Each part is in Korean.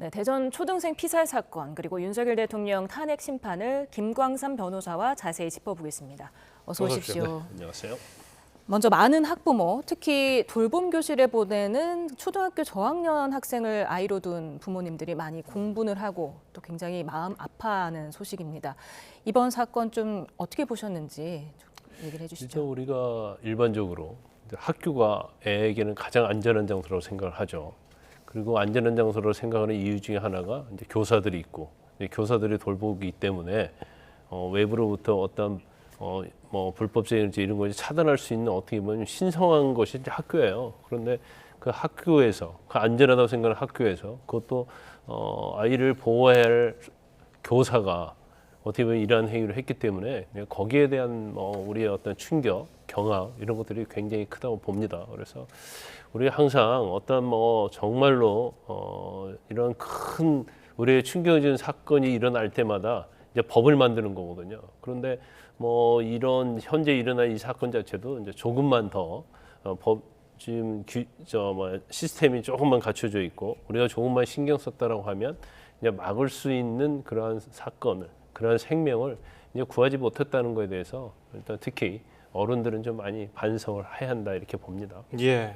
네, 대전 초등생 피살 사건 그리고 윤석열 대통령 탄핵 심판을 김광삼 변호사와 자세히 짚어보겠습니다. 어서 오십시오. 네, 안녕하세요. 먼저 많은 학부모, 특히 돌봄 교실에 보내는 초등학교 저학년 학생을 아이로 둔 부모님들이 많이 공분을 하고 또 굉장히 마음 아파하는 소식입니다. 이번 사건 좀 어떻게 보셨는지 좀 얘기를 해주시죠. 일단 우리가 일반적으로 학교가 애에게는 가장 안전한 장소라고 생각을 하죠. 그리고 안전한 장소로 생각하는 이유 중에 하나가 이제 교사들이 있고, 이제 교사들이 돌보기 때문에 외부로부터 어떤 뭐 불법적인 이런 것이 차단할 수 있는 어떻게 보면 신성한 것이 이제 학교예요. 그런데 그 학교에서 그 안전하다고 생각하는 학교에서 그것도 아이를 보호해야 할 교사가 어떻게 보면 이러한 행위를 했기 때문에 거기에 대한 우리의 어떤 충격, 경악 이런 것들이 굉장히 크다고 봅니다. 그래서 우리가 항상 어떤 정말로 이런 큰 우리의 충격적인 사건이 일어날 때마다 이제 법을 만드는 거거든요. 그런데 이런 현재 일어난 이 사건 자체도 이제 조금만 더 지금 시스템이 조금만 갖춰져 있고 우리가 조금만 신경 썼다라고 하면 이제 막을 수 있는 그러한 사건을, 그러한 생명을 이제 구하지 못했다는 것에 대해서 일단 특히 어른들은 좀 많이 반성을 해야 한다 이렇게 봅니다. 예,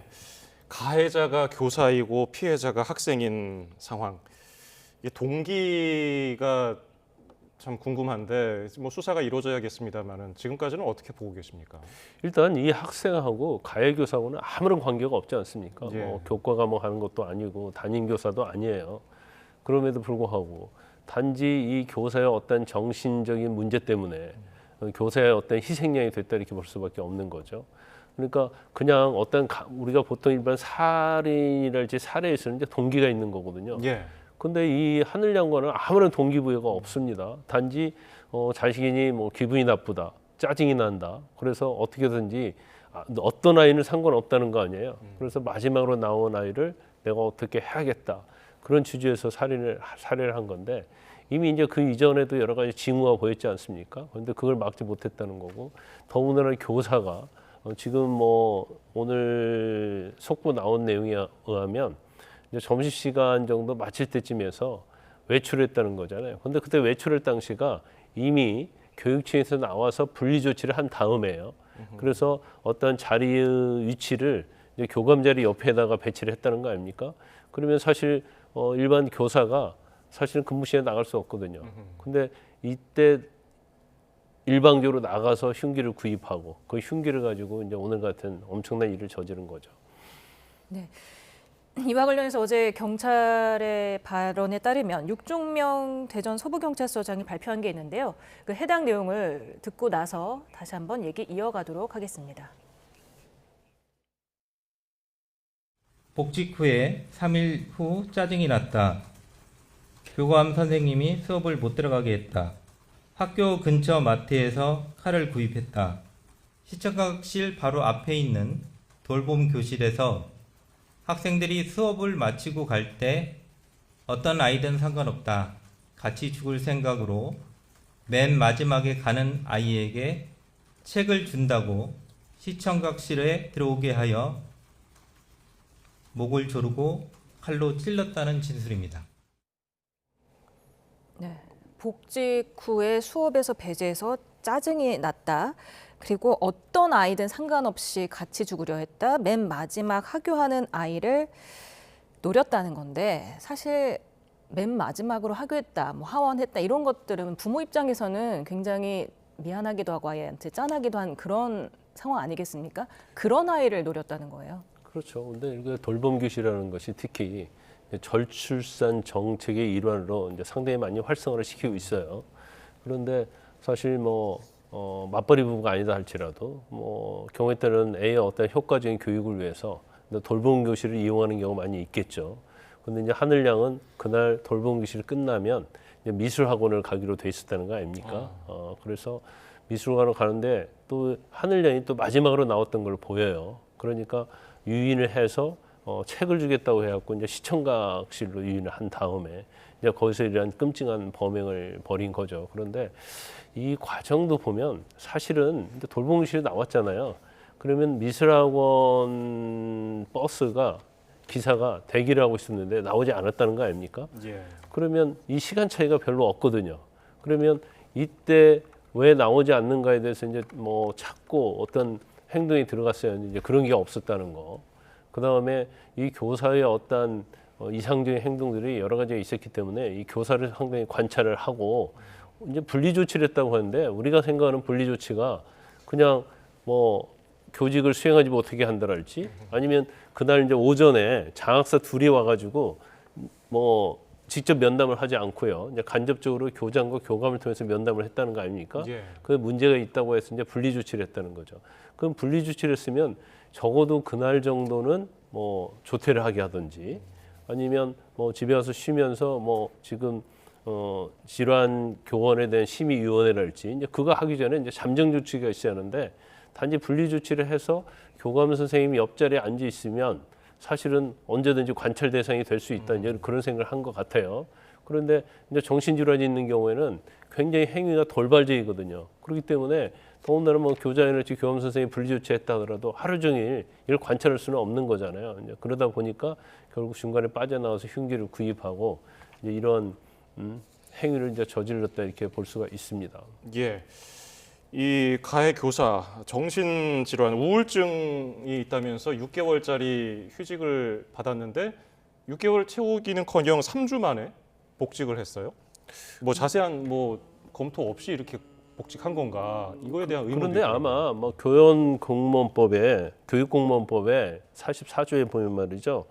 가해자가 교사이고 피해자가 학생인 상황. 이 동기가 참 궁금한데 수사가 이루어져야겠습니다만은 지금까지는 어떻게 보고 계십니까? 일단 이 학생하고 가해 교사하고는 아무런 관계가 없지 않습니까? 예. 교과 과목 하는 것도 아니고 담임 교사도 아니에요. 그럼에도 불구하고 단지 이 교사의 어떤 정신적인 문제 때문에 교사의 어떤 희생양이 됐다 이렇게 볼 수밖에 없는 거죠. 그러니까 그냥 어떤 우리가 보통 일반 살인이랄지 살해에서는 이제 동기가 있는 거거든요. 예. 근데 이 하늘양과는 아무런 동기부여가 없습니다. 단지 자식이 기분이 나쁘다, 짜증이 난다. 그래서 어떻게든지 어떤 아이는 상관없다는 거 아니에요. 그래서 마지막으로 나온 아이를 내가 어떻게 해야겠다. 그런 취지에서 살해를 한 건데 이미 이제 그 이전에도 여러 가지 징후가 보였지 않습니까? 그런데 그걸 막지 못했다는 거고 더군다나 교사가 지금 오늘 속보 나온 내용에 의하면 이제 점심시간 정도 마칠 때쯤에서 외출했다는 거잖아요. 근데 그때 외출할 당시가 이미 교육청에서 나와서 분리 조치를 한 다음에요. 그래서 어떤 자리의 위치를 이제 교감 자리 옆에다가 배치를 했다는 거 아닙니까? 그러면 사실 일반 교사가 사실은 근무 시간에 나갈 수 없거든요. 근데 이때 일방적으로 나가서 흉기를 구입하고 그 흉기를 가지고 이제 오늘 같은 엄청난 일을 저지른 거죠. 네. 이와 관련해서 어제 경찰의 발언에 따르면 육종명 대전 서부경찰서장이 발표한 게 있는데요. 그 해당 내용을 듣고 나서 다시 한번 얘기 이어가도록 하겠습니다. 복직 후에 3일 후 짜증이 났다. 교감 선생님이 수업을 못 들어가게 했다. 학교 근처 마트에서 칼을 구입했다. 시청각실 바로 앞에 있는 돌봄 교실에서 학생들이 수업을 마치고 갈 때 어떤 아이든 상관없다. 같이 죽을 생각으로 맨 마지막에 가는 아이에게 책을 준다고 시청각실에 들어오게 하여 목을 조르고 칼로 찔렀다는 진술입니다. 네. 복직 후에 수업에서 배제해서 짜증이 났다. 그리고 어떤 아이든 상관없이 같이 죽으려 했다. 맨 마지막 하교하는 아이를 노렸다는 건데 사실 맨 마지막으로 하교했다, 하원했다 이런 것들은 부모 입장에서는 굉장히 미안하기도 하고 아이한테 짠하기도 한 그런 상황 아니겠습니까? 그런 아이를 노렸다는 거예요. 그렇죠. 근데 이게 돌봄 교실이라는 것이 특히 절출산 정책의 일환으로 이제 상당히 많이 활성화를 시키고 있어요. 그런데 사실 맞벌이 부부가 아니다 할지라도 경우에 따른 애의 어떤 효과적인 교육을 위해서 돌봄 교실을 이용하는 경우가 많이 있겠죠. 근데 이제 하늘양은 그날 돌봄 교실이 끝나면 이제 미술 학원을 가기로 돼 있었다는 거 아닙니까? 그래서 미술관을 가는데 또 하늘양이 또 마지막으로 나왔던 걸 보여요. 그러니까 유인을 해서 책을 주겠다고 해갖고 이제 시청각실로 유인을 한 다음에 이제 거기서 이러한 끔찍한 범행을 벌인 거죠. 그런데 이 과정도 보면 사실은 돌봄실이 나왔잖아요. 그러면 미술학원 버스가 기사가 대기를 하고 있었는데 나오지 않았다는 거 아닙니까? 예. 그러면 이 시간 차이가 별로 없거든요. 그러면 이때 왜 나오지 않는가에 대해서 이제 뭐 찾고 어떤 행동이 들어갔어야 이제 그런 게 없었다는 거. 그 다음에 이 교사의 어떤 이상적인 행동들이 여러 가지가 있었기 때문에 이 교사를 상당히 관찰을 하고 이제 분리 조치를 했다고 하는데 우리가 생각하는 분리 조치가 그냥 뭐 교직을 수행하지 못하게 한다랄지 아니면 그날 이제 오전에 장학사 둘이 와가지고 뭐 직접 면담을 하지 않고요. 이제 간접적으로 교장과 교감을 통해서 면담을 했다는 거 아닙니까? 예. 그 문제가 있다고 해서 이제 분리 조치를 했다는 거죠. 그럼 분리 조치를 했으면 적어도 그날 정도는 뭐 조퇴를 하게 하든지 아니면 뭐 집에 와서 쉬면서 뭐 지금 질환 교원에 대한 심의위원회랄지 이제 그거 하기 전에 이제 잠정 조치가 있어야 하는데 단지 분리 조치를 해서 교감 선생님이 옆자리에 앉아 있으면 사실은 언제든지 관찰 대상이 될 수 있다 이제 그런 생각을 한 것 같아요. 그런데 이제 정신질환이 있는 경우에는 굉장히 행위가 돌발적이거든요. 그렇기 때문에 더군다나 뭐 교장이랄지 교감 선생님이 분리 조치했다 하더라도 하루 종일 이걸 관찰할 수는 없는 거잖아요. 이제 그러다 보니까 결국 중간에 빠져나와서 흉기를 구입하고 이제 이런 행위를 이제 저질렀다 이렇게 볼 수가 있습니다. 예. 이 가해 교사 정신질환 우울증이 있다면서 6개월짜리 휴직을 받았는데 6개월 채우기는커녕 3주 만에 복직을 했어요. 뭐 자세한 뭐 검토 없이 이렇게 복직한 건가 이거에 대한 의문이 그런데 아마 뭐 교원공무원법에 교육공무원법에 44조에 보면 말이죠.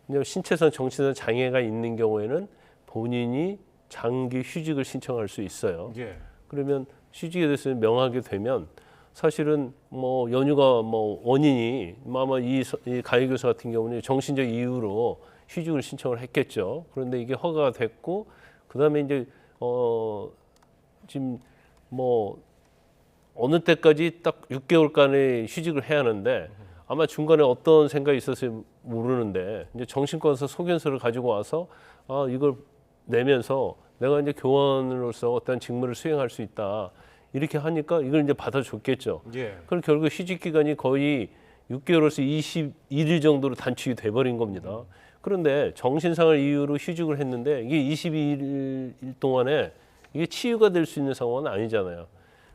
이제 신체상 정신상 장애가 있는 경우에는 본인이 장기 휴직을 신청할 수 있어요. 예. 그러면 휴직에 대해서 명하게 되면 사실은 뭐 연휴가 뭐 원인이 아마 이 가해 교사 같은 경우는 정신적 이유로 휴직을 신청을 했겠죠. 그런데 이게 허가가 됐고 그다음에 이제 지금 뭐 어느 때까지 딱 6개월간의 휴직을 해야 하는데 아마 중간에 어떤 생각이 있었을지 모르는데 이제 정신과에서 소견서를 가지고 와서 이걸 내면서 내가 이제 교원으로서 어떤 직무를 수행할 수 있다 이렇게 하니까 이걸 이제 받아줬겠죠. 예. 그럼 결국 휴직 기간이 거의 6개월에서 21일 정도로 단축이 돼버린 겁니다. 그런데 정신상을 이유로 휴직을 했는데 이게 22일 동안에 이게 치유가 될 수 있는 상황은 아니잖아요.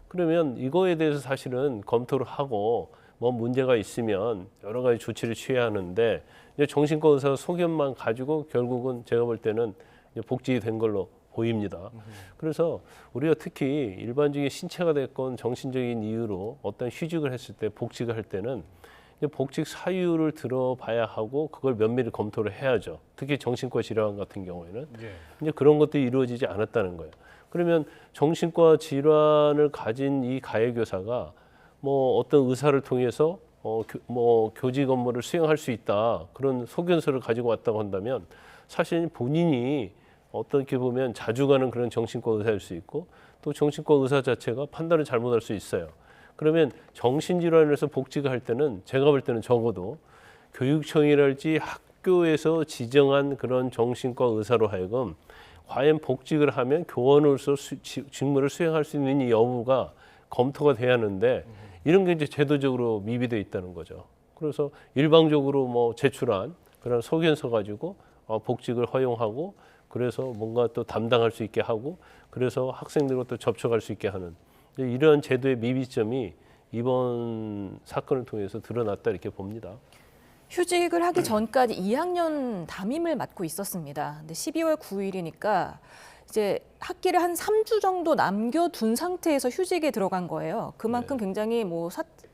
그러면 이거에 대해서 사실은 검토를 하고 뭐 문제가 있으면 여러 가지 조치를 취해야 하는데 이제 정신과 의사 소견만 가지고 결국은 제가 볼 때는 이제 복직이 된 걸로 보입니다. 그래서 우리가 특히 일반적인 신체가 됐건 정신적인 이유로 어떤 휴직을 했을 때 복직을 할 때는 이제 복직 사유를 들어봐야 하고 그걸 면밀히 검토를 해야죠. 특히 정신과 질환 같은 경우에는 예. 이제 이제 그런 것들이 이루어지지 않았다는 거예요. 그러면 정신과 질환을 가진 이 가해 교사가 뭐 어떤 의사를 통해서 뭐 교직 업무를 수행할 수 있다 그런 소견서를 가지고 왔다고 한다면 사실 본인이 어떻게 보면 자주 가는 그런 정신과 의사일 수 있고 또 정신과 의사 자체가 판단을 잘못할 수 있어요. 그러면 정신질환에서 복직을 할 때는 제가 볼 때는 적어도 교육청이랄지 학교에서 지정한 그런 정신과 의사로 하여금 과연 복직을 하면 교원으로서 직무를 수행할 수 있는 이 여부가 검토가 돼야 하는데 이런 게 이제 제도적으로 미비되어 있다는 거죠. 그래서 일방적으로 뭐 제출한 그런 소견서 가지고 복직을 허용하고 그래서 뭔가 또 담당할 수 있게 하고 그래서 학생들과 또 접촉할 수 있게 하는 이러한 제도의 미비점이 이번 사건을 통해서 드러났다 이렇게 봅니다. 휴직을 하기 전까지 2학년 담임을 맡고 있었습니다. 근데 12월 9일이니까 이제 학기를 한 3주 정도 남겨둔 상태에서 휴직에 들어간 거예요. 그만큼 굉장히 뭐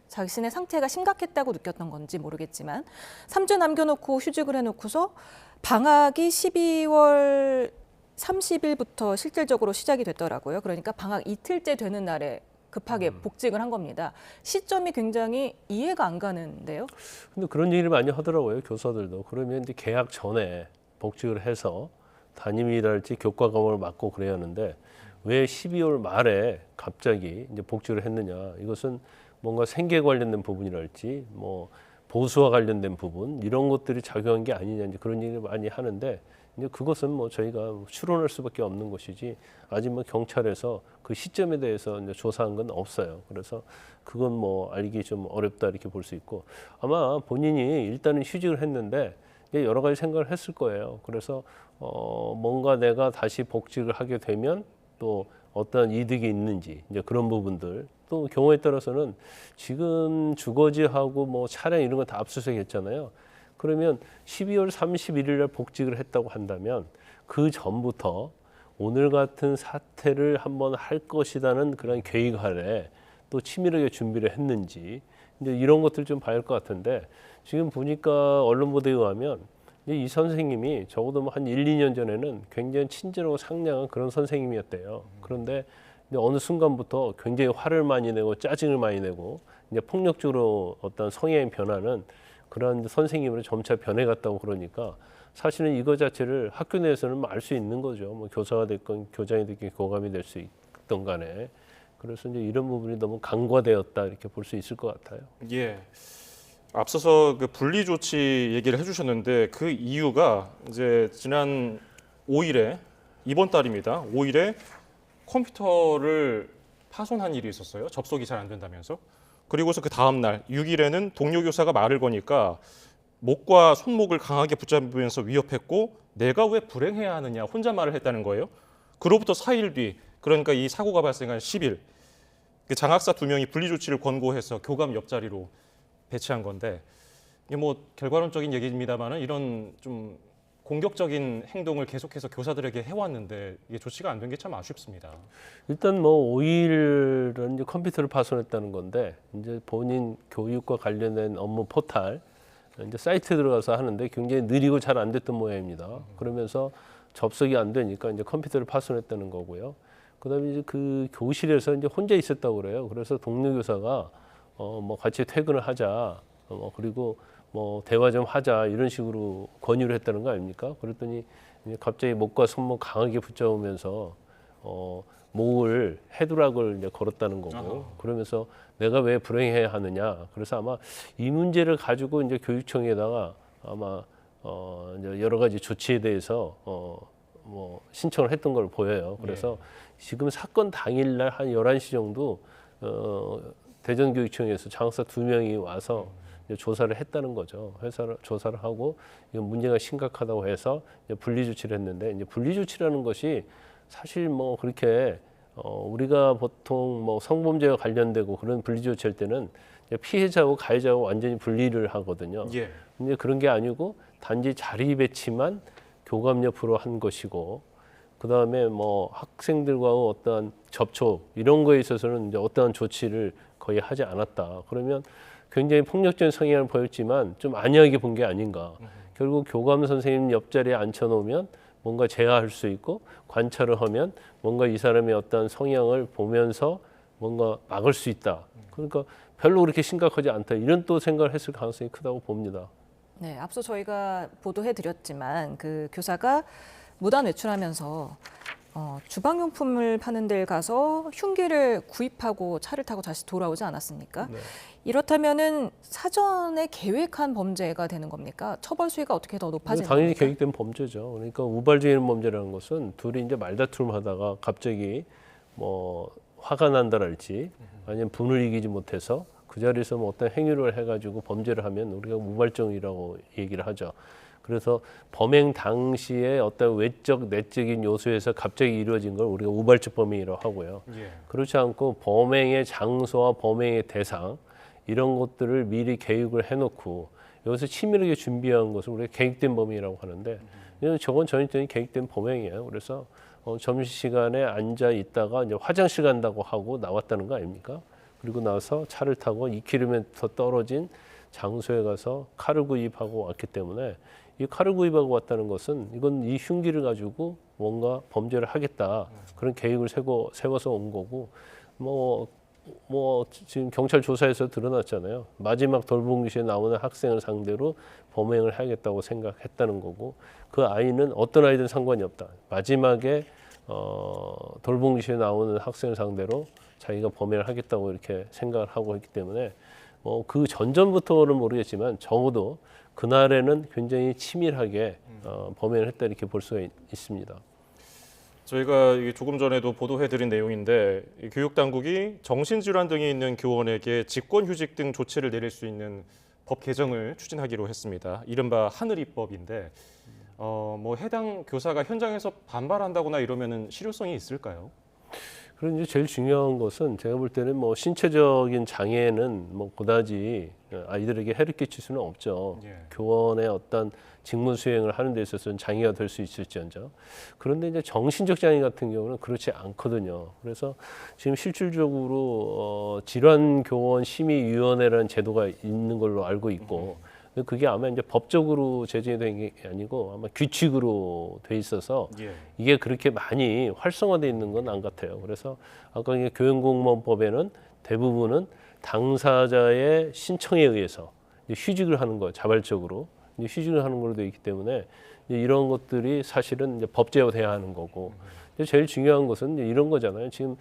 자신의 상태가 심각했다고 느꼈던 건지 모르겠지만 3주 남겨놓고 휴직을 해놓고서 방학이 12월 30일부터 실질적으로 시작이 됐더라고요. 그러니까 방학 이틀째 되는 날에 급하게 복직을 한 겁니다. 시점이 굉장히 이해가 안 가는데요. 근데 그런 얘기를 많이 하더라고요. 교사들도. 그러면 이제 개학 전에 복직을 해서 담임이랄지 교과 과목을 맡고 그래야 하는데 왜 12월 말에 갑자기 이제 복직을 했느냐. 이것은 뭔가 생계 관련된 부분이랄지 뭐 보수와 관련된 부분 이런 것들이 작용한 게 아니냐 이제 그런 얘기를 많이 하는데 이제 그것은 뭐 저희가 추론할 수밖에 없는 것이지 아직 뭐 경찰에서 그 시점에 대해서 이제 조사한 건 없어요. 그래서 그건 뭐 알기 좀 어렵다 이렇게 볼 수 있고 아마 본인이 일단은 휴직을 했는데 여러 가지 생각을 했을 거예요. 그래서 뭔가 내가 다시 복직을 하게 되면 또 어떤 이득이 있는지 이제 그런 부분들 또 경우에 따라서는 지금 주거지하고 뭐 차량 이런 거 다 압수수색했잖아요. 그러면 12월 31일 날 복직을 했다고 한다면 그 전부터 오늘 같은 사태를 한번 할 것이라는 그런 계획 아래 또 치밀하게 준비를 했는지 이제 이런 것들 좀 봐야 할 것 같은데 지금 보니까 언론 보도에 의하면 이 선생님이 적어도 뭐 한 1, 2년 전에는 굉장히 친절하고 상냥한 그런 선생님이었대요. 그런데 이제 어느 순간부터 굉장히 화를 많이 내고 짜증을 많이 내고 이제 폭력적으로 어떤 성향의 변화는 그런 선생님으로 점차 변해갔다고 그러니까 사실은 이거 자체를 학교 내에서는 알 수 있는 거죠. 뭐 교사가 됐건 교장이 됐건 교감이 될 수 있던 간에. 그래서 이제 이런 부분이 너무 간과되었다 이렇게 볼 수 있을 것 같아요. 예. 앞서서 그 분리 조치 얘기를 해주셨는데 그 이유가 이제 지난 5일에 이번 달입니다. 5일에 컴퓨터를 파손한 일이 있었어요. 접속이 잘 안 된다면서. 그리고서 그 다음 날 6일에는 동료 교사가 말을 거니까 목과 손목을 강하게 붙잡으면서 위협했고 내가 왜 불행해야 하느냐 혼자 말을 했다는 거예요. 그로부터 4일 뒤 그러니까 이 사고가 발생한 10일 그 장학사 2명이 분리 조치를 권고해서 교감 옆자리로 배치한 건데 이게 뭐 결과론적인 얘기입니다만은 이런 좀 공격적인 행동을 계속해서 교사들에게 해왔는데 이게 조치가 안 된 게 참 아쉽습니다. 일단 뭐 5일은 이제 컴퓨터를 파손했다는 건데 이제 본인 교육과 관련된 업무 포탈 이제 사이트에 들어가서 하는데 굉장히 느리고 잘 안 됐던 모양입니다. 그러면서 접속이 안 되니까 이제 컴퓨터를 파손했다는 거고요. 그다음에 이제 그 교실에서 이제 혼자 있었다고 그래요. 그래서 동료 교사가 뭐 같이 퇴근을 하자, 그리고 뭐 대화 좀 하자 이런 식으로 권유를 했다는 거 아닙니까? 그랬더니 이제 갑자기 목과 손목 강하게 붙잡으면서 목을 헤드락을 이제 걸었다는 거고, 그러면서 내가 왜 불행해야 하느냐. 그래서 아마 이 문제를 가지고 이제 교육청에다가 아마 이제 여러 가지 조치에 대해서 뭐 신청을 했던 걸 보여요. 그래서 지금 사건 당일날 한 11시 정도 대전교육청에서 장학사 2명이 와서 이제 조사를 했다는 거죠. 조사를 하고 이건 문제가 심각하다고 해서 이제 분리 조치를 했는데 이제 분리 조치라는 것이 사실 뭐 그렇게 우리가 보통 뭐 성범죄와 관련되고 그런 분리 조치할 때는 피해자하고 가해자하고 완전히 분리를 하거든요. 예. 근데 그런 게 아니고 단지 자리 배치만 교감 옆으로 한 것이고 그 다음에 뭐 학생들과 어떠한 접촉 이런 거에 있어서는 이제 어떠한 조치를 거의 하지 않았다. 그러면 굉장히 폭력적인 성향을 보였지만 좀 안이하게 본 게 아닌가. 결국 교감 선생님 옆자리에 앉혀놓으면 뭔가 제어할 수 있고 관찰을 하면 뭔가 이 사람의 어떤 성향을 보면서 뭔가 막을 수 있다. 그러니까 별로 그렇게 심각하지 않다. 이런 또 생각을 했을 가능성이 크다고 봅니다. 네, 앞서 저희가 보도해드렸지만 그 교사가 무단 외출하면서 주방용품을 파는 데를 가서 흉기를 구입하고 차를 타고 다시 돌아오지 않았습니까? 네. 이렇다면은 사전에 계획한 범죄가 되는 겁니까? 처벌 수위가 어떻게 더 높아지는 당연히 겁니까? 계획된 범죄죠. 그러니까 우발적인 범죄라는 것은 둘이 이제 말다툼을 하다가 갑자기 뭐 화가 난다랄지 아니면 분을 이기지 못해서 그 자리에서 뭐 어떤 행위를 해가지고 범죄를 하면 우리가 우발적이라고 얘기를 하죠. 그래서 범행 당시에 어떤 외적, 내적인 요소에서 갑자기 이루어진 걸 우리가 우발적 범행이라고 하고요. 예. 그렇지 않고 범행의 장소와 범행의 대상 이런 것들을 미리 계획을 해놓고 여기서 치밀하게 준비한 것을 우리가 계획된 범행이라고 하는데 저건 전형적인 계획된 범행이에요. 그래서 점심시간에 앉아 있다가 이제 화장실 간다고 하고 나왔다는 거 아닙니까? 그리고 나서 차를 타고 2km 떨어진 장소에 가서 칼을 구입하고 왔기 때문에 이 칼을 구입하고 왔다는 것은 이건 이 흉기를 가지고 뭔가 범죄를 하겠다 그런 계획을 세워서 온 거고 뭐 지금 경찰 조사에서 드러났잖아요. 마지막 돌봄교실에 나오는 학생을 상대로 범행을 하겠다고 생각했다는 거고 그 아이는 어떤 아이든 상관이 없다. 마지막에 돌봄교실에 나오는 학생을 상대로 자기가 범행을 하겠다고 이렇게 생각을 하고 있기 때문에 그 전전부터는 모르겠지만 적어도 그날에는 굉장히 치밀하게 범행을 했다 이렇게 볼 수가 있습니다. 저희가 조금 전에도 보도해드린 내용인데 교육당국이 정신질환 등이 있는 교원에게 직권휴직 등 조치를 내릴 수 있는 법 개정을 추진하기로 했습니다. 이른바 하늘이법인데 뭐 해당 교사가 현장에서 반발한다거나 이러면은 실효성이 있을까요? 그런 이제 제일 중요한 것은 제가 볼 때는 뭐 신체적인 장애는 뭐 그다지 아이들에게 해를 끼칠 수는 없죠. 예. 교원의 어떤 직무 수행을 하는 데 있어서는 장애가 될 수 있을지언정. 그런데 이제 정신적 장애 같은 경우는 그렇지 않거든요. 그래서 지금 실질적으로 질환교원심의위원회라는 제도가 있는 걸로 알고 있고 근데 그게 아마 이제 법적으로 제정이 된 게 아니고 아마 규칙으로 돼 있어서 예. 이게 그렇게 많이 활성화되어 있는 건 안 같아요. 그래서 아까 이게 교육공무원법에는 대부분은 당사자의 신청에 의해서 이제 휴직을 하는 거 자발적으로 이제 휴직을 하는 걸로 되어 있기 때문에 이제 이런 것들이 사실은 이제 법제화돼야 하는 거고 이제 제일 중요한 것은 이제 이런 거잖아요. 지금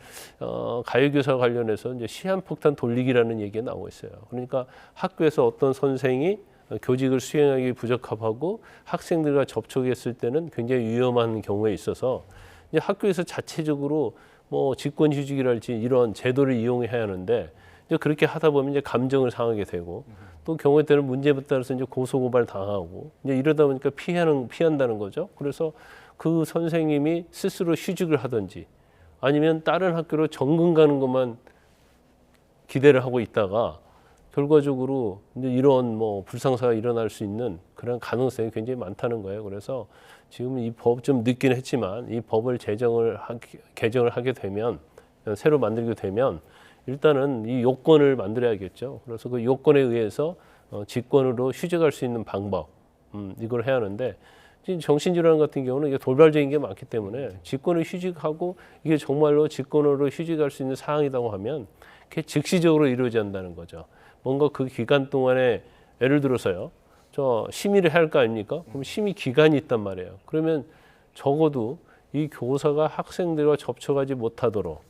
가해교사 관련해서 이제 시한폭탄 돌리기라는 얘기가 나오고 있어요. 그러니까 학교에서 어떤 선생이 교직을 수행하기 부적합하고 학생들과 접촉했을 때는 굉장히 위험한 경우에 있어서 이제 학교에서 자체적으로 뭐 직권휴직이랄지 이런 제도를 이용해야 하는데 이제 그렇게 하다 보면 이제 감정을 상하게 되고 또 경우에 따른 문제에 따라서 이제 고소고발 당하고 이제 이러다 보니까 피한다는 거죠. 그래서 그 선생님이 스스로 휴직을 하든지 아니면 다른 학교로 전근 가는 것만 기대를 하고 있다가 결과적으로 이제 이런 뭐 불상사가 일어날 수 있는 그런 가능성이 굉장히 많다는 거예요. 그래서 지금 이 법 좀 늦긴 했지만 이 법을 개정을 하게 되면 새로 만들게 되면 일단은 이 요건을 만들어야겠죠. 그래서 그 요건에 의해서 직권으로 휴직할 수 있는 방법 이걸 해야 하는데 지금 정신질환 같은 경우는 이게 돌발적인 게 많기 때문에 직권을 휴직하고 이게 정말로 직권으로 휴직할 수 있는 사항이라고 하면 그게 즉시적으로 이루어져야 한다는 거죠. 뭔가 그 기간 동안에 예를 들어서요. 저 심의를 해야 할 거 아닙니까? 그럼 심의 기간이 있단 말이에요. 그러면 적어도 이 교사가 학생들과 접촉하지 못하도록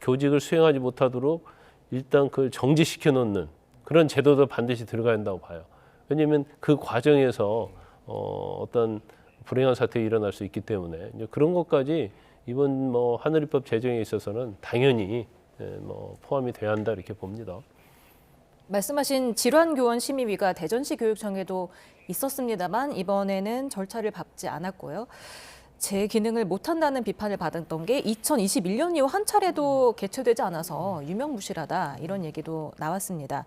교직을 수행하지 못하도록 일단 그걸 정지시켜 놓는 그런 제도도 반드시 들어가야 한다고 봐요. 왜냐하면 그 과정에서 어떤 불행한 사태가 일어날 수 있기 때문에 이제 그런 것까지 이번 뭐 하늘이법 제정에 있어서는 당연히 뭐 포함이 돼야 한다 이렇게 봅니다. 말씀하신 질환교원심의위가 대전시 교육청에도 있었습니다만 이번에는 절차를 밟지 않았고요. 제 기능을 못한다는 비판을 받았던 게 2021년 이후 한 차례도 개최되지 않아서 유명무실하다 이런 얘기도 나왔습니다.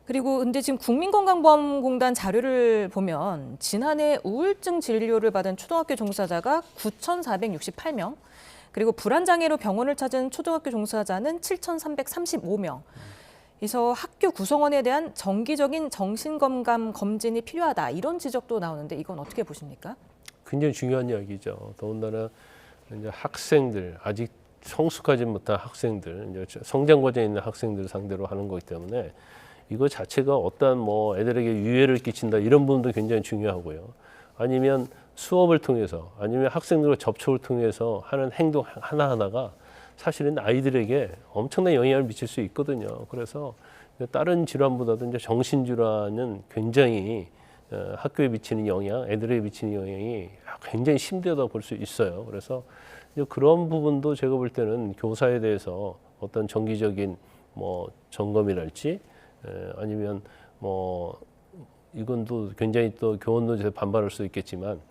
그리고 근데 지금 국민건강보험공단 자료를 보면 지난해 우울증 진료를 받은 초등학교 종사자가 9,468명, 그리고 불안장애로 병원을 찾은 초등학교 종사자는 7,335명. 그래서 학교 구성원에 대한 정기적인 정신건강 검진이 필요하다 이런 지적도 나오는데 이건 어떻게 보십니까? 굉장히 중요한 이야기죠. 더군다나 이제 학생들 아직 성숙하지 못한 학생들, 이제 성장 과정에 있는 학생들 상대로 하는 거기 때문에 이거 자체가 어떠한 뭐 애들에게 유해를 끼친다 이런 부분도 굉장히 중요하고요. 아니면 수업을 통해서 아니면 학생들과 접촉을 통해서 하는 행동 하나하나가 사실은 아이들에게 엄청난 영향을 미칠 수 있거든요. 그래서 다른 질환보다도 이제 정신질환은 굉장히 학교에 미치는 영향, 애들에게 미치는 영향이 굉장히 심대하다고 볼 수 있어요. 그래서 이제 그런 부분도 제가 볼 때는 교사에 대해서 어떤 정기적인 뭐 점검이랄지 아니면 뭐 이건 또 굉장히 또 교원도 반발할 수 있겠지만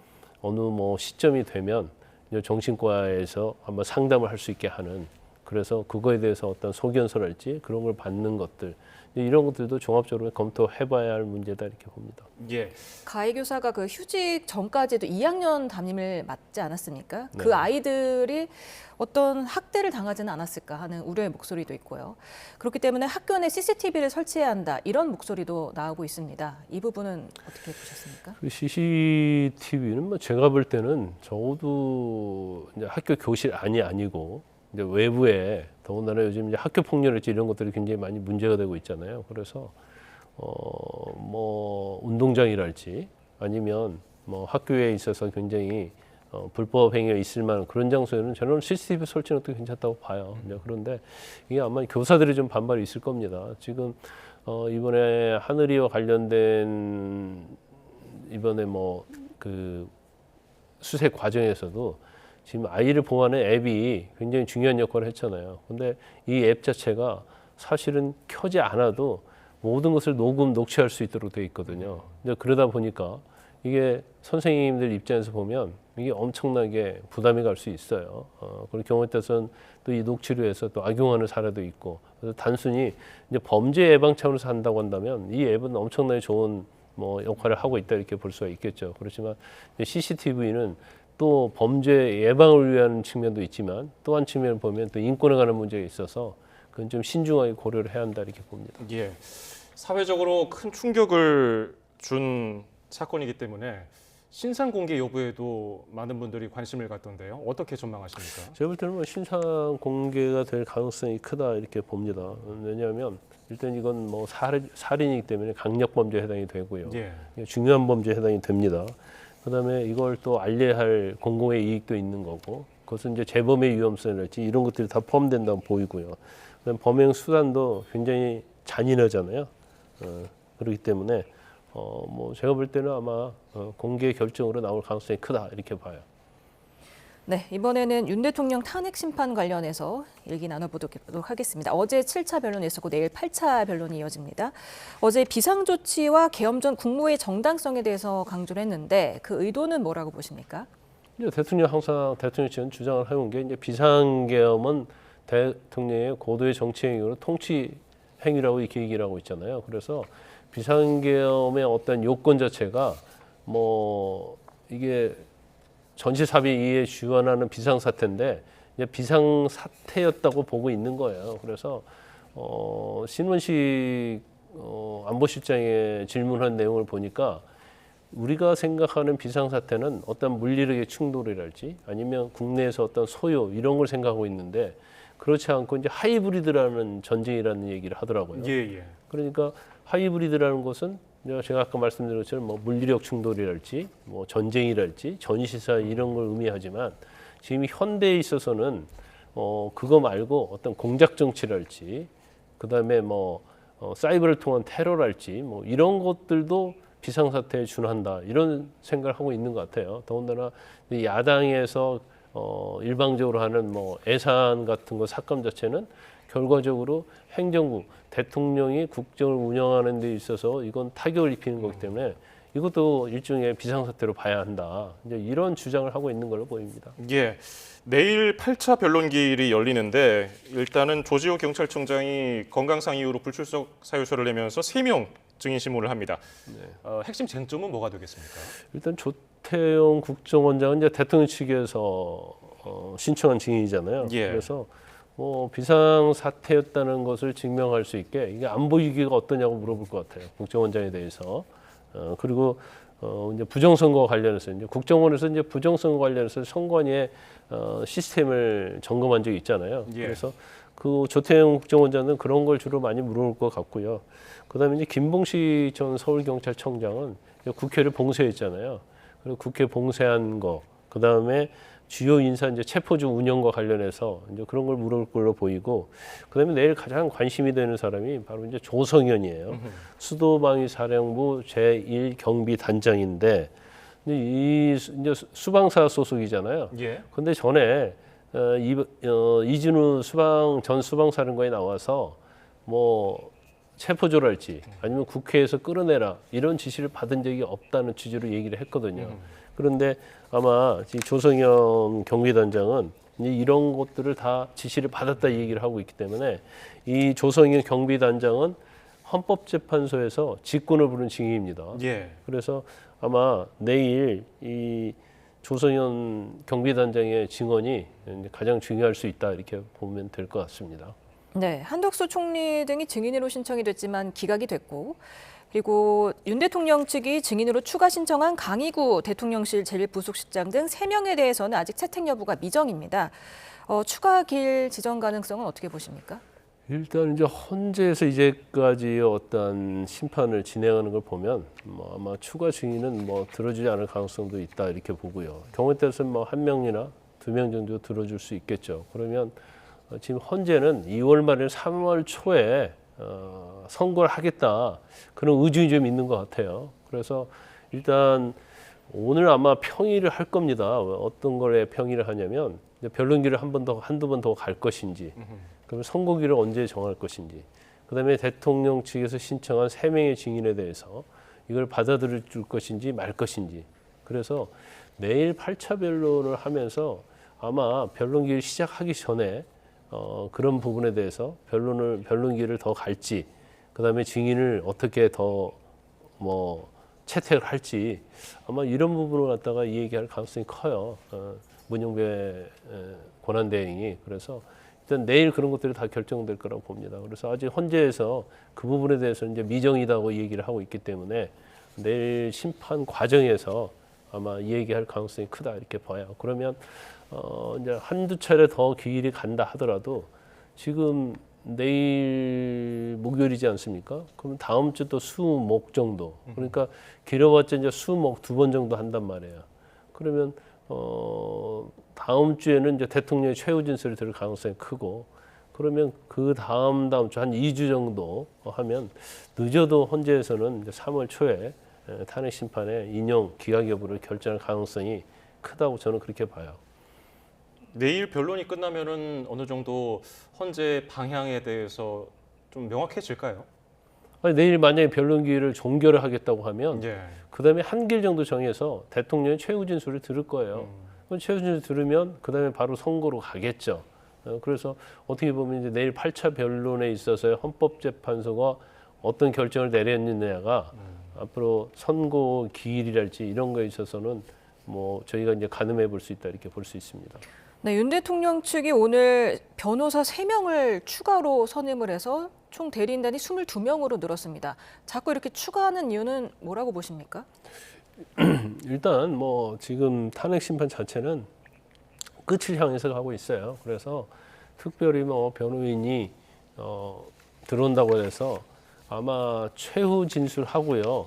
어느 뭐 시점이 되면 정신과에서 한번 상담을 할 수 있게 하는 그래서 그거에 대해서 어떤 소견서랄지 그런 걸 받는 것들 이런 것들도 종합적으로 검토해봐야 할 문제다 이렇게 봅니다. 예. 가해 교사가 그 휴직 전까지도 2학년 담임을 맡지 않았습니까? 네. 그 아이들이 어떤 학대를 당하지는 않았을까 하는 우려의 목소리도 있고요. 그렇기 때문에 학교 내 CCTV를 설치해야 한다 이런 목소리도 나오고 있습니다. 이 부분은 어떻게 보셨습니까? 그 CCTV는 뭐 제가 볼 때는 적어도 이제 학교 교실 아니고 이제 외부에 더군다나 요즘 이제 학교 폭력이랄지 이런 것들이 굉장히 많이 문제가 되고 있잖아요. 그래서 뭐 운동장이랄지 아니면 뭐 학교에 있어서 굉장히 불법 행위가 있을 만한 그런 장소에는 저는 CCTV 설치는 또 괜찮다고 봐요. 그런데 이게 아마 교사들이 좀 반발이 있을 겁니다. 지금 이번에 하늘이와 관련된 이번에 뭐 그 수색 과정에서도 지금 아이를 보호하는 앱이 굉장히 중요한 역할을 했잖아요. 근데 이 앱 자체가 사실은 켜지 않아도 모든 것을 녹취할 수 있도록 돼 있거든요. 이제 그러다 보니까 이게 선생님들 입장에서 보면 이게 엄청나게 부담이 갈 수 있어요. 그리고 경우에 따라서는 또 이 녹취로 해서 또 악용하는 사례도 있고, 그래서 단순히 이제 범죄 예방 차원에서 한다고 한다면 이 앱은 엄청나게 좋은 뭐 역할을 하고 있다 이렇게 볼 수가 있겠죠. 그렇지만 CCTV는 또 범죄 예방을 위한 측면도 있지만 또 한 측면을 보면 또 인권에 관한 문제가 있어서 그건 좀 신중하게 고려를 해야 한다 이렇게 봅니다. 예, 사회적으로 큰 충격을 준 사건이기 때문에 신상 공개 여부에도 많은 분들이 관심을 갖던데요. 어떻게 전망하십니까? 제가 볼 때는 뭐 신상 공개가 될 가능성이 크다 이렇게 봅니다. 왜냐하면 일단 이건 뭐 살인이기 때문에 강력 범죄에 해당이 되고요. 예. 중요한 범죄에 해당이 됩니다. 그다음에 이걸 또 알려야 할 공공의 이익도 있는 거고, 그것은 이제 재범의 위험성이랄지 이런 것들이 다 포함된다고 보이고요. 그다음 범행 수단도 굉장히 잔인하잖아요. 그렇기 때문에 뭐 제가 볼 때는 아마 공개 결정으로 나올 가능성이 크다 이렇게 봐요. 네, 이번에는 윤 대통령 탄핵 심판 관련해서 얘기 나눠보도록 하겠습니다. 어제 7차 변론이 있었고 내일 8차 변론이 이어집니다. 어제 비상조치와 계엄 전 국무회의 정당성에 대해서 강조를 했는데 그 의도는 뭐라고 보십니까? 대통령 항상 대통령 측은 주장을 해온 게 이제 비상계엄은 대통령의 고도의 정치 행위로 통치 행위라고 이렇게 얘기를 하고 있잖아요. 그래서 비상계엄의 어떤 요건 자체가 뭐 이게 전시사비에 주관하는 비상사태인데 이제 비상사태였다고 보고 있는 거예요. 그래서 신원식 안보실장의 질문한 내용을 보니까 우리가 생각하는 비상사태는 어떤 물리력의 충돌이랄지 아니면 국내에서 어떤 소요 이런 걸 생각하고 있는데 그렇지 않고 이제 하이브리드라는 전쟁이라는 얘기를 하더라고요. 예. 그러니까 하이브리드라는 것은 제가 아까 말씀드린 것처럼 뭐 물리력 충돌이랄지 뭐 전쟁이랄지 전시사 이런 걸 의미하지만 지금 현대에 있어서는 그거 말고 어떤 공작 정치랄지 그다음에 뭐 사이버를 통한 테러랄지 뭐 이런 것들도 비상사태에 준한다 이런 생각을 하고 있는 것 같아요. 더군다나 야당에서 일방적으로 하는 뭐 예산 같은 거 삭감 자체는 결과적으로 행정부 대통령이 국정을 운영하는 데 있어서 이건 타격을 입히는 거기 때문에 이것도 일종의 비상사태로 봐야 한다. 이제 이런 주장을 하고 있는 걸로 보입니다. 예. 내일 8차 변론기일이 열리는데 일단은 조지호 경찰청장이 건강상 이유로 불출석 사유서를 내면서 3명 증인 신문을 합니다. 핵심 쟁점은 뭐가 되겠습니까? 일단 조태용 국정원장은 이제 대통령 측에서 신청한 증인이잖아요. 예. 그래서 뭐 비상 사태였다는 것을 증명할 수 있게 이게 안보 위기가 어떠냐고 물어볼 것 같아요. 국정원장에 대해서. 그리고 이제 부정선거 관련해서 이제 국정원에서 이제 부정선거 관련해서 선관위의 시스템을 점검한 적이 있잖아요. 예. 그래서 그 조태용 국정원장은 그런 걸 주로 많이 물어볼 것 같고요. 그다음에 이제 김봉식 전 서울경찰청장은 국회를 봉쇄했잖아요. 그리고 국회 봉쇄한 거, 그다음에 주요 인사 이제 체포주 운영과 관련해서 이제 그런 걸 물을 걸로 보이고, 그다음에 내일 가장 관심이 되는 사람이 바로 이제 조성현이에요. 수도방위사령부 제1경비단장인데 이 이제 수방사 소속이잖아요. 예. 근데 전에 이진우 전 수방사령관이 나와서 뭐 체포조랄지 아니면 국회에서 끌어내라 이런 지시를 받은 적이 없다는 취지로 얘기를 했거든요. 그런데 아마 이 조성현 경비단장은 이런 것들을 다 지시를 받았다 얘기를 하고 있기 때문에 이 조성현 경비단장은 헌법재판소에서 직권을 부른 증인입니다. 예. 그래서 아마 내일 이 조성현 경비단장의 증언이 가장 중요할 수 있다 이렇게 보면 될 것 같습니다. 네, 한덕수 총리 등이 증인으로 신청이 됐지만 기각이 됐고, 그리고 윤 대통령 측이 증인으로 추가 신청한 강희구 대통령실 제1부속실장 등 3명에 대해서는 아직 채택 여부가 미정입니다. 추가 길 지정 가능성은 어떻게 보십니까? 일단 이제 헌재에서 이제까지 어떤 심판을 진행하는 걸 보면 뭐 아마 추가 증인은 뭐 들어주지 않을 가능성도 있다 이렇게 보고요. 경우에 따라서는 뭐 1명이나 2명 정도 들어줄 수 있겠죠. 그러면 지금 헌재는 2월 말에 3월 초에 선고를 하겠다 그런 의중이 좀 있는 것 같아요. 그래서 일단 오늘 아마 평의를 할 겁니다. 어떤 거에 평의를 하냐면 변론기를 한두 번 더 갈 것인지, 그러면 선고기를 언제 정할 것인지, 그다음에 대통령 측에서 신청한 3명의 증인에 대해서 이걸 받아들일 것인지 말 것인지. 그래서 내일 8차 변론을 하면서 아마 변론기를 시작하기 전에 그런 부분에 대해서 변론기를 더 갈지, 그다음에 증인을 어떻게 더 뭐 채택을 할지 아마 이런 부분을 갖다가 얘기할 가능성이 커요. 문영배 권한대행이. 그래서 일단 내일 그런 것들이 다 결정될 거라고 봅니다. 그래서 아직 헌재에서 그 부분에 대해서 이제 미정이다고 얘기를 하고 있기 때문에 내일 심판 과정에서 아마 얘기할 가능성이 크다 이렇게 봐요. 그러면 이제 한두 차례 더 길이 간다 하더라도 지금 내일 목요일이지 않습니까? 그럼 다음 주 또 수목 정도. 그러니까 길어봤자 이제 수목 2번 정도 한단 말이에요. 그러면 다음 주에는 이제 대통령의 최후 진술이 들을 가능성이 크고, 그러면 그 다음 주 한 2주 정도 하면 늦어도 헌재에서는 이제 3월 초에 탄핵 심판의 인용 기각 여부를 결정할 가능성이 크다고 저는 그렇게 봐요. 내일 변론이 끝나면은 어느 정도 헌재 방향에 대해서 좀 명확해질까요? 아니, 내일 만약에 변론 기일을 종결을 하겠다고 하면 예. 그다음에 한 길 정도 정해서 대통령의 최후 진술을 들을 거예요. 그럼 최후 진술 들으면 그다음에 바로 선고로 가겠죠. 그래서 어떻게 보면 이제 내일 8차 변론에 있어서의 헌법재판소가 어떤 결정을 내렸느냐가 앞으로 선고 기일이랄지 이런 거에 있어서는 뭐 저희가 이제 가늠해 볼 수 있다 이렇게 볼 수 있습니다. 네, 윤 대통령 측이 오늘 변호사 3명을 추가로 선임을 해서 총 대리인단이 22명으로 늘었습니다. 자꾸 이렇게 추가하는 이유는 뭐라고 보십니까? 일단 뭐 지금 탄핵 심판 자체는 끝을 향해서 가고 있어요. 그래서 특별히 뭐 변호인이 들어온다고 해서 아마 최후 진술하고요.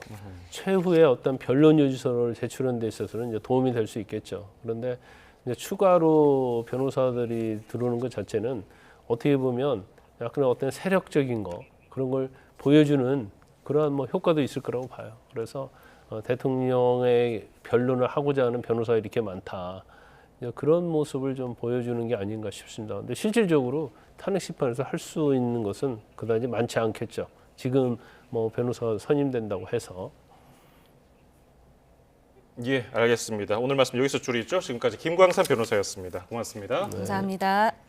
최후의 어떤 변론 요지서를 제출하는 데 있어서는 이제 도움이 될 수 있겠죠. 그런데 이제 추가로 변호사들이 들어오는 것 자체는 어떻게 보면 약간 어떤 세력적인 거 그런 걸 보여주는 그러한 뭐 효과도 있을 거라고 봐요. 그래서 대통령의 변론을 하고자 하는 변호사가 이렇게 많다. 그런 모습을 좀 보여주는 게 아닌가 싶습니다. 근데 실질적으로 탄핵 심판에서 할 수 있는 것은 그다지 많지 않겠죠. 지금 뭐 변호사가 선임된다고 해서. 예, 알겠습니다. 오늘 말씀 여기서 줄이죠. 지금까지 김광산 변호사였습니다. 고맙습니다. 감사합니다.